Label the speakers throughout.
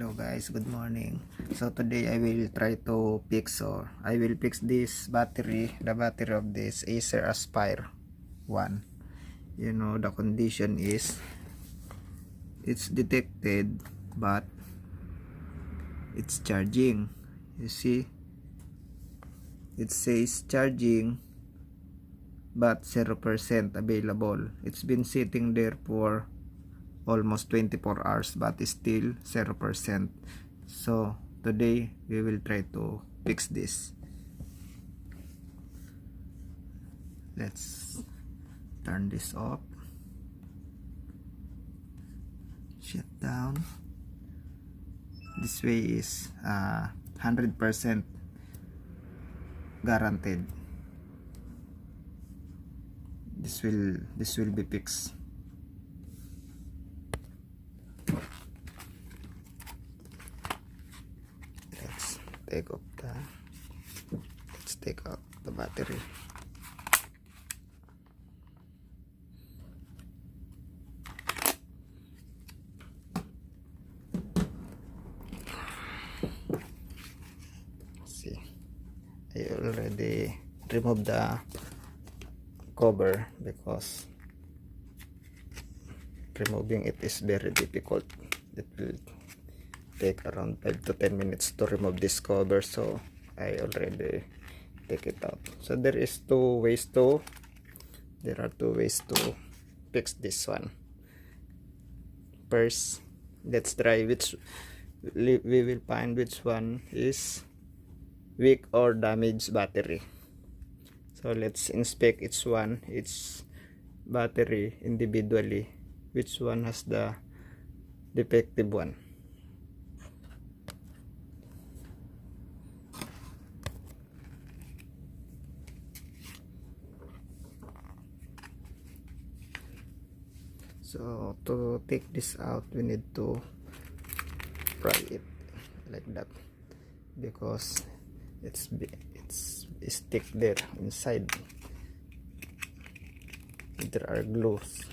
Speaker 1: Hello guys, good morning. So today I will try to fix this battery, the battery of this Acer Aspire 1. You know, the condition is it's detected but it's charging. You see, it says charging but 0% available. It's been sitting there for almost 24 hours but is still 0%. So today we will try to fix this. Let's turn this off, shut down. This way is 100% guaranteed. This will be fixed. Let's take out the battery. See, I already removed the cover because removing it is very difficult. It will take around 5 to 10 minutes to remove this cover, so I already take it out. So there are two ways to fix this one. First, let's try we will find which one is weak or damaged battery. So let's inspect each battery individually, which one has the defective one. So to take this out, we need to pry it like that because it's stick there inside. There are glues,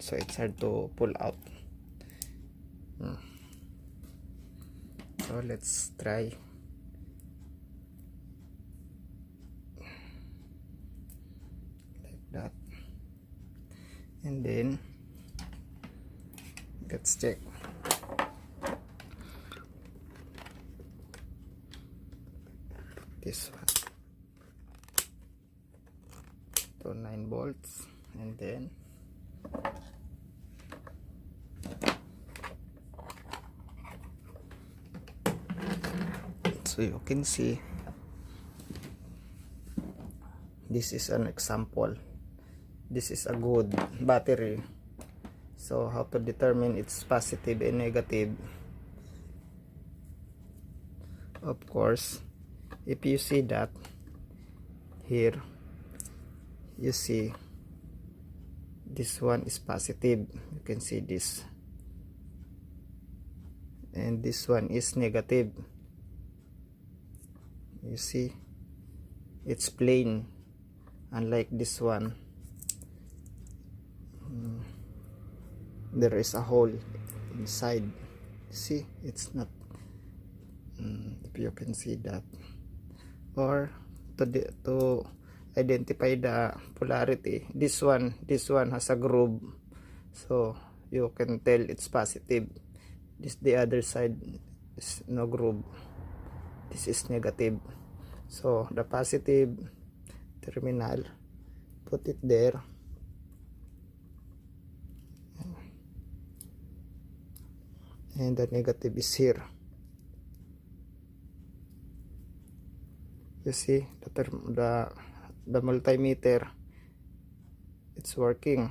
Speaker 1: so it's hard to pull out. So let's try. Like that. And then let's check. This one to 9 volts, and then so you can see this is an example. This is a good battery. So how to determine its positive and negative? Of course, if you see that here, you see this one is positive. You can see this, and this one is negative. You see, it's plain, unlike this one. There is a hole inside. See, it's not if you can see that. Or to identify the polarity, this one has a groove, so you can tell it's positive. The other side is no groove. This is negative. So the positive terminal, put it there, and the negative is here. You see the multimeter, it's working.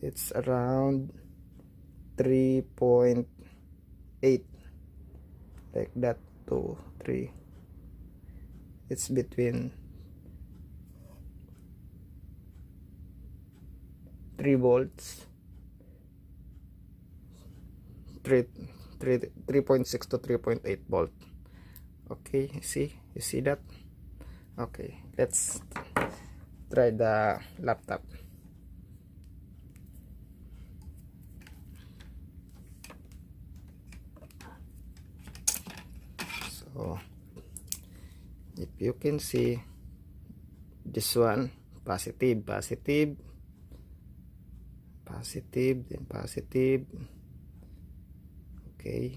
Speaker 1: It's around 3.8 like that to 3. It's between 3 volts, 3.6 to 3.8 volt. Okay, you see that? Okay, let's try the laptop. So if you can see, this one positive, positive, positive, then positive. Okay,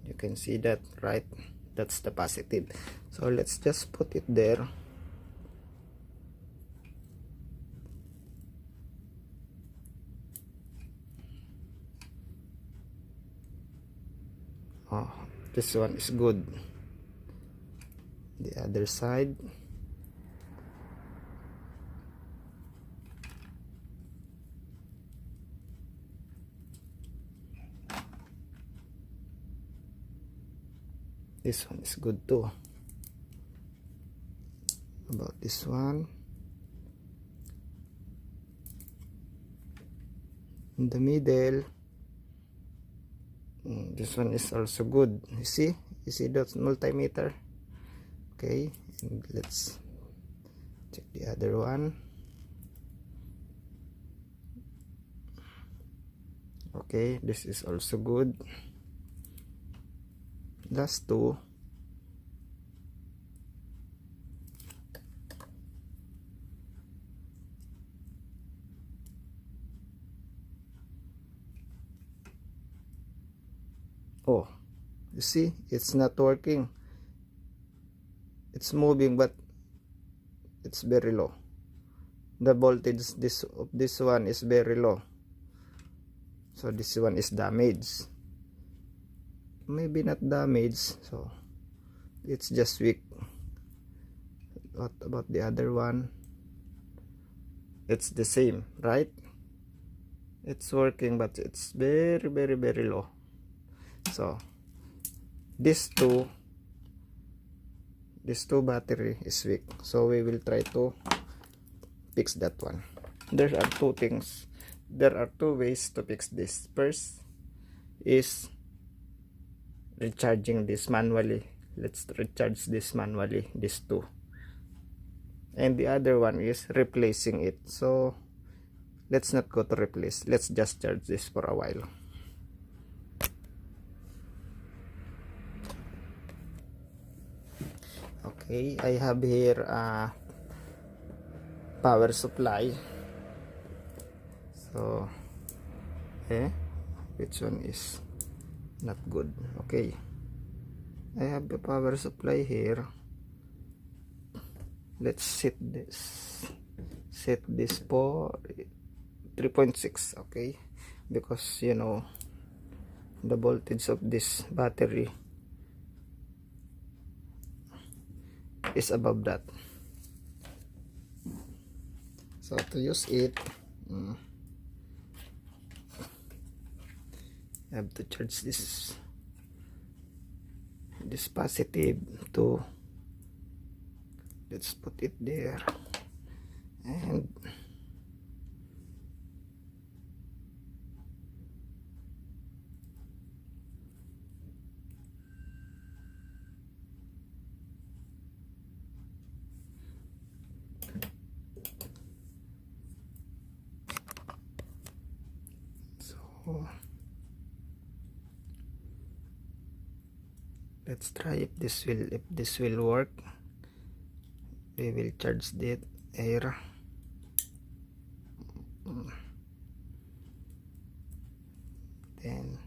Speaker 1: you can see that, right? That's the positive. So let's just put it there. Oh, this one is good. The other side. This one is good too. About this one. In the middle. This one is also good. You see that multimeter. Okay, and let's check the other one. Okay, this is also good. Last two. Oh, you see, it's not working. It's moving, but it's very low. The voltage of this one is very low. So this one is damaged. Maybe not damaged, so it's just weak. What about the other one? It's the same, right? It's working, but it's very, very, very low. So this two battery is weak, so we will try to fix that one. There are two things. There are two ways to fix this. First is recharging this manually. Let's recharge this manually, these two. And the other one is replacing it. So let's not go to replace. Let's just charge this for a while. Okay, I have here a power supply. So which one is not good? Okay, I have the power supply here. Let's set this for 3.6. okay, because you know the voltage of this battery is above that. So to use it, you have to charge this positive to, let's put it there, and so let's try if this will work. We will charge that air. Then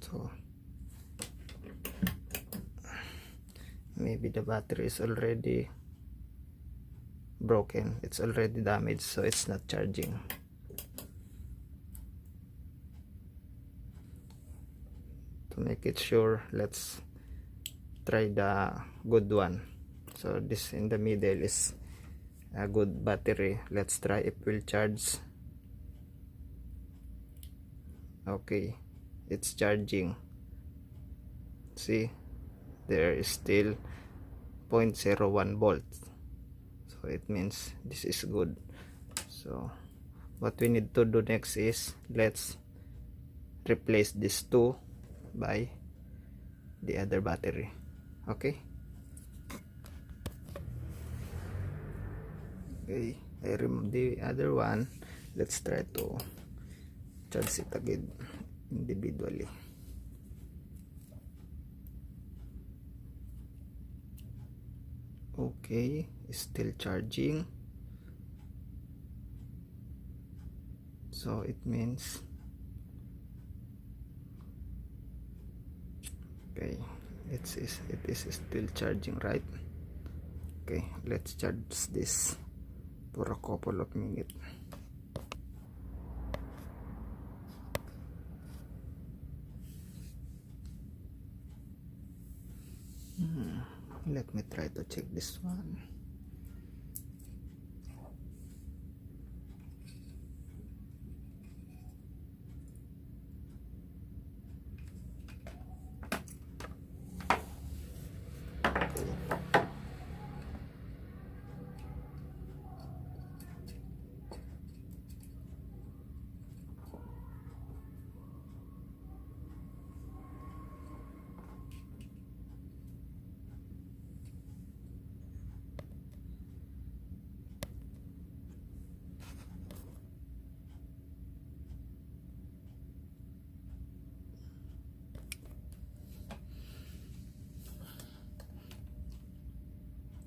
Speaker 1: so maybe the battery is already broken, it's already damaged, so it's not charging. To make it sure, let's try the good one. So this in the middle is a good battery. Let's try if it will charge. Okay, it's charging. See, there is still 0.01 volts, so it means this is good. So what we need to do next is let's replace this two by the other battery. Okay, I remove the other one. Let's try to charge it again individually. Okay, still charging. So it means okay, it is still charging, right? Okay, let's charge this for a couple of minutes. Let me try to check this one.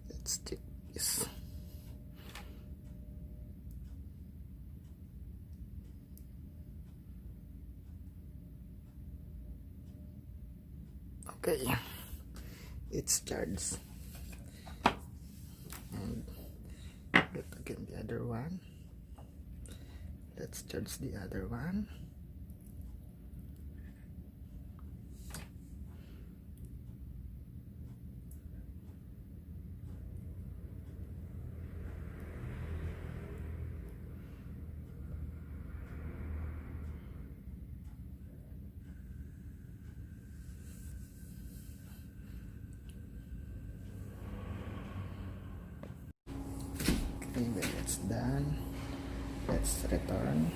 Speaker 1: Let's check this. Okay, it's charged. And look again the other one. Let's charge the other one. Okay, when it's done, let's return.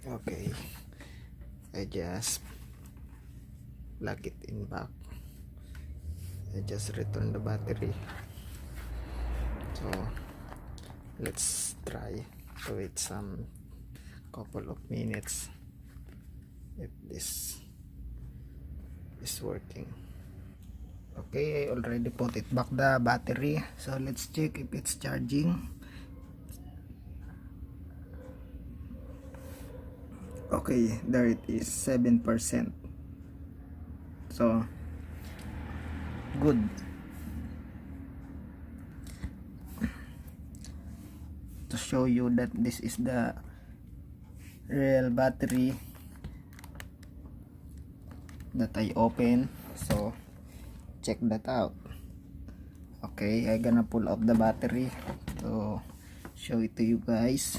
Speaker 1: Okay, I just plug it in back. I just return the battery. So let's try to wait some couple of minutes if this is working. Okay, I already put it back the battery, so let's check if it's charging. Okay, there it is, 7%. So good. To show you that this is the real battery that I open, so check that out. Okay, I gonna pull out the battery to show it to you guys.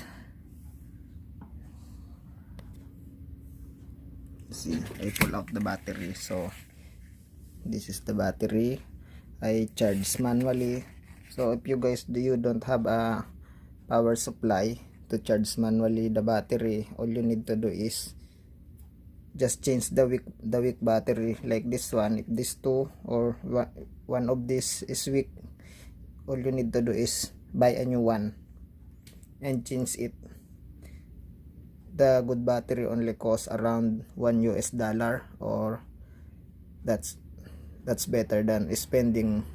Speaker 1: See, I pull out the battery. So this is the battery. I charge manually. So if you guys don't have a power supply to charge manually the battery, all you need to do is just change the weak battery, like this one. If this two or one of this is weak, all you need to do is buy a new one. and change it. The good battery only costs around $1 or that's better than spending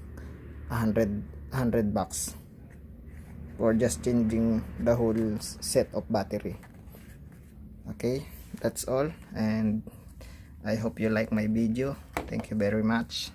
Speaker 1: 100 bucks for just changing the whole set of battery. Okay, that's all, and I hope you like my video. Thank you very much.